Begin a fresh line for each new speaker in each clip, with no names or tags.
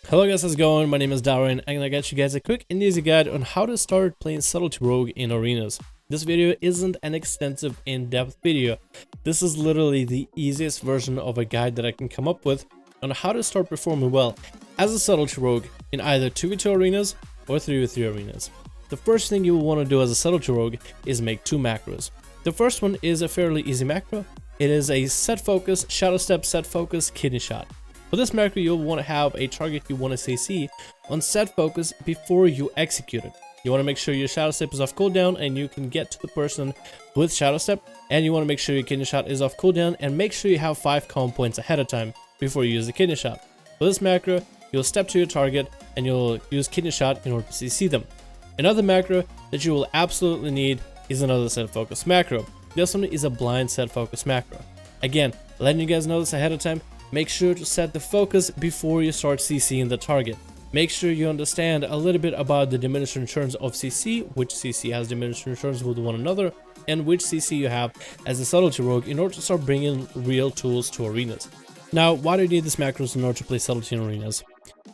Hello guys, how's it going? My name is Darwin and I got you guys a quick and easy guide on how to start playing Subtlety Rogue in arenas. This video isn't an extensive in-depth video. This is literally the easiest version of a guide that I can come up with on how to start performing well as a Subtlety Rogue in either 2v2 arenas or 3v3 arenas. The first thing you will want to do as a Subtlety Rogue is make two macros. The first one is a fairly easy macro. It is a set focus, shadow step, set focus, kidney shot. For this macro, you'll want to have a target you want to CC on set focus before you execute it. You want to make sure your shadow step is off cooldown and you can get to the person with shadow step, and you want to make sure your kidney shot is off cooldown and make sure you have 5 comm points ahead of time before you use the kidney shot. For this macro, you'll step to your target and you'll use kidney shot in order to CC them. Another macro that you will absolutely need is another set focus macro. This one is a blind set focus macro. Again, letting you guys know this ahead of time. Make sure to set the focus before you start CCing the target. Make sure you understand a little bit about the diminishing returns of CC, which CC has diminishing returns with one another, and which CC you have as a Subtlety Rogue in order to start bringing real tools to arenas. Now, why do you need this macros in order to play Subtlety in arenas?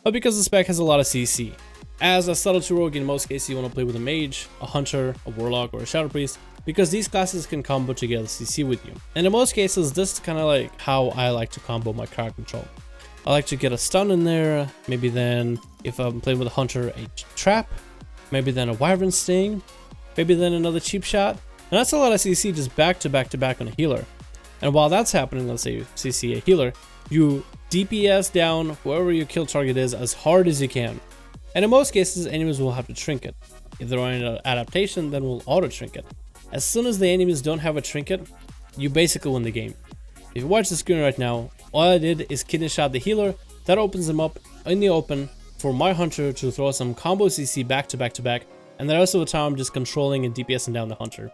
Well, because the spec has a lot of CC. As a Subtlety Rogue, in most cases you want to play with a mage, a hunter, a warlock, or a shadow priest, because these classes can combo together CC with you. And in most cases, this is kind of like how I like to combo my crowd control. I like to get a stun in there, maybe then, if I'm playing with a hunter, a trap, maybe then a wyvern sting, maybe then another cheap shot. And that's a lot of CC just back to back on a healer. And while that's happening, let's say you CC a healer, you DPS down whoever your kill target is as hard as you can. And in most cases, enemies will have to trinket. If they're on an adaptation, then we'll auto trinket. As soon as the enemies don't have a trinket, you basically win the game. If you watch the screen right now, all I did is kidney shot the healer. That opens him up in the open for my hunter to throw some combo CC back to back, and the rest of the time I'm just controlling and DPSing down the hunter.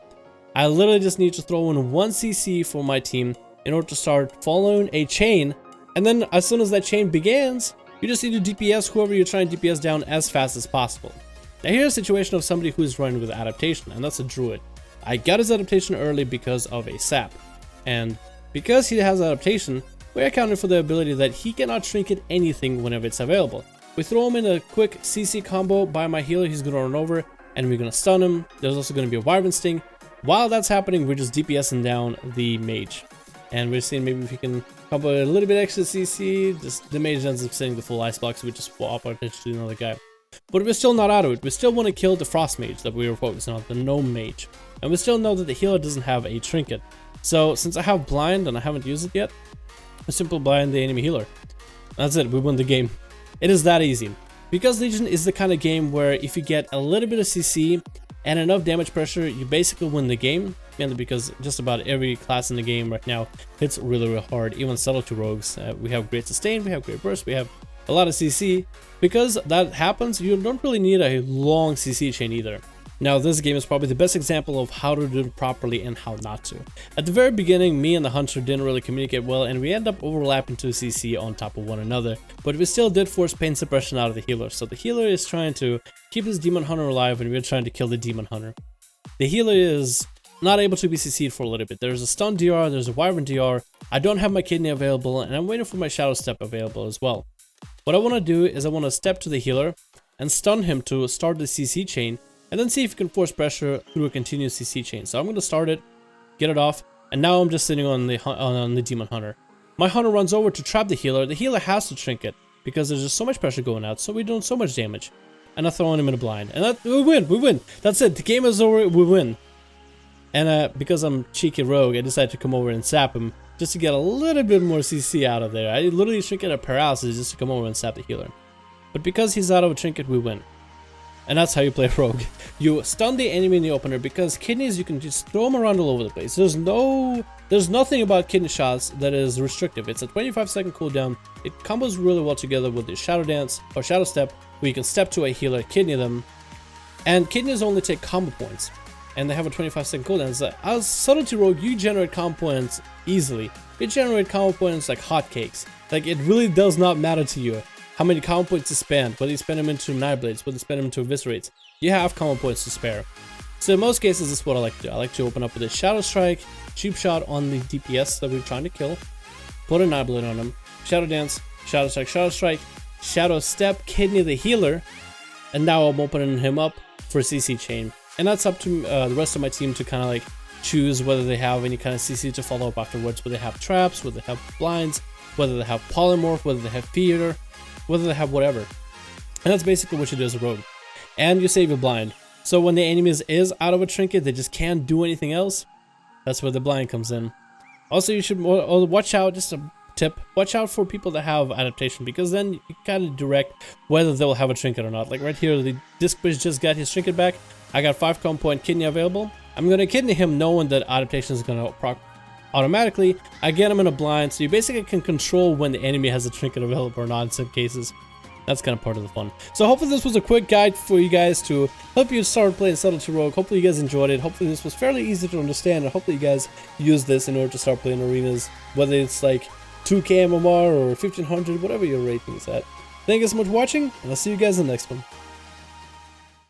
I literally just need to throw in 1 CC for my team in order to start following a chain, and then as soon as that chain begins, you just need to DPS whoever you're trying to DPS down as fast as possible. Now here's a situation of somebody who is running with adaptation, and that's a druid. I got his adaptation early because of a sap, and because he has adaptation, we accounted for the ability that he cannot trinket anything whenever it's available. We throw him in a quick CC combo by my healer, he's gonna run over, and we're gonna stun him. There's also gonna be a wyvern sting. While that's happening, we're just DPSing down the mage, and we're seeing maybe if we can combo a little bit extra CC. Just the mage ends up setting the full ice block, so we just swap our attention to another guy. But we're still not out of it. We still want to kill the frost mage that we were focusing on, the gnome mage. And we still know that the healer doesn't have a trinket. So since I have blind and I haven't used it yet, I simply blind the enemy healer. That's it, we win the game. It is that easy. Because Legion is the kind of game where if you get a little bit of CC and enough damage pressure, you basically win the game. Mainly because just about every class in the game right now hits really hard. Even Subtlety Rogues. We have great sustain, we have great burst, we have a lot of CC. Because that happens, you don't really need a long CC chain either. Now this game is probably the best example of how to do it properly and how not to. At the very beginning, me and the hunter didn't really communicate well, and we end up overlapping to CC on top of one another, but we still did force pain suppression out of the healer. So the healer is trying to keep his demon hunter alive and we're trying to kill the demon hunter. The healer is not able to be CC'd for a little bit. There's a stun DR, there's a wyvern DR, I don't have my kidney available, and I'm waiting for my shadow step available as well. What I want to do is I want to step to the healer and stun him to start the CC chain, and then see if you can force pressure through a continuous CC chain. So I'm going to start it, get it off, and now I'm just sitting on the demon hunter. My hunter runs over to trap the healer. The healer has to trinket because there's just so much pressure going out, so we're doing so much damage. And I'm throwing him in a blind, and we win. That's it, the game is over, we win. And because I'm cheeky rogue, I decided to come over and sap him just to get a little bit more CC out of there. I literally trinket a paralysis just to come over and sap the healer. But because he's out of a trinket, we win. And that's how you play Rogue. You stun the enemy in the opener because kidneys, you can just throw them around all over the place. There's nothing about kidney shots that is restrictive. It's a 25-second cooldown. It combos really well together with the shadow dance or shadow step, where you can step to a healer, kidney them, and kidneys only take combo points, and they have a 25-second cooldown. So as Subtlety Rogue, you generate combo points easily. You generate combo points like hotcakes. Like, it really does not matter to you how many combo points you spend, whether you spend them into Night Blades, whether you spend them into Eviscerates. You have combo points to spare. So in most cases, this is what I like to do. I like to open up with a Shadow Strike, cheap shot on the DPS that we're trying to kill, put a Night Blade on them, Shadow Dance, Shadow Strike, Shadow Step, Kidney the healer, and now I'm opening him up for CC chain. And that's up to the rest of my team to kind of like choose whether they have any kind of CC to follow up afterwards, whether they have traps, whether they have blinds, whether they have polymorph, whether they have theater, whether they have whatever. And that's basically what you do as a rogue. And you save your blind. So when the enemy is out of a trinket, they just can't do anything else. That's where the blind comes in. Also, you should watch out, just a tip, watch out for people that have adaptation, because then you kind of direct whether they'll have a trinket or not. Like right here, the disc bridge just got his trinket back. I got 5 comp point kidney available. I'm going to kidney him knowing that adaptation is going to proc automatically. I get him in a blind, so you basically can control when the enemy has a trinket available or not in some cases. That's kind of part of the fun. So hopefully this was a quick guide for you guys to help you start playing Subtlety Rogue. Hopefully you guys enjoyed it. Hopefully this was fairly easy to understand, and hopefully you guys use this in order to start playing arenas, whether it's like 2k MMR or 1500, whatever your rating is at. Thank you so much for watching, and I'll see you guys in the next one.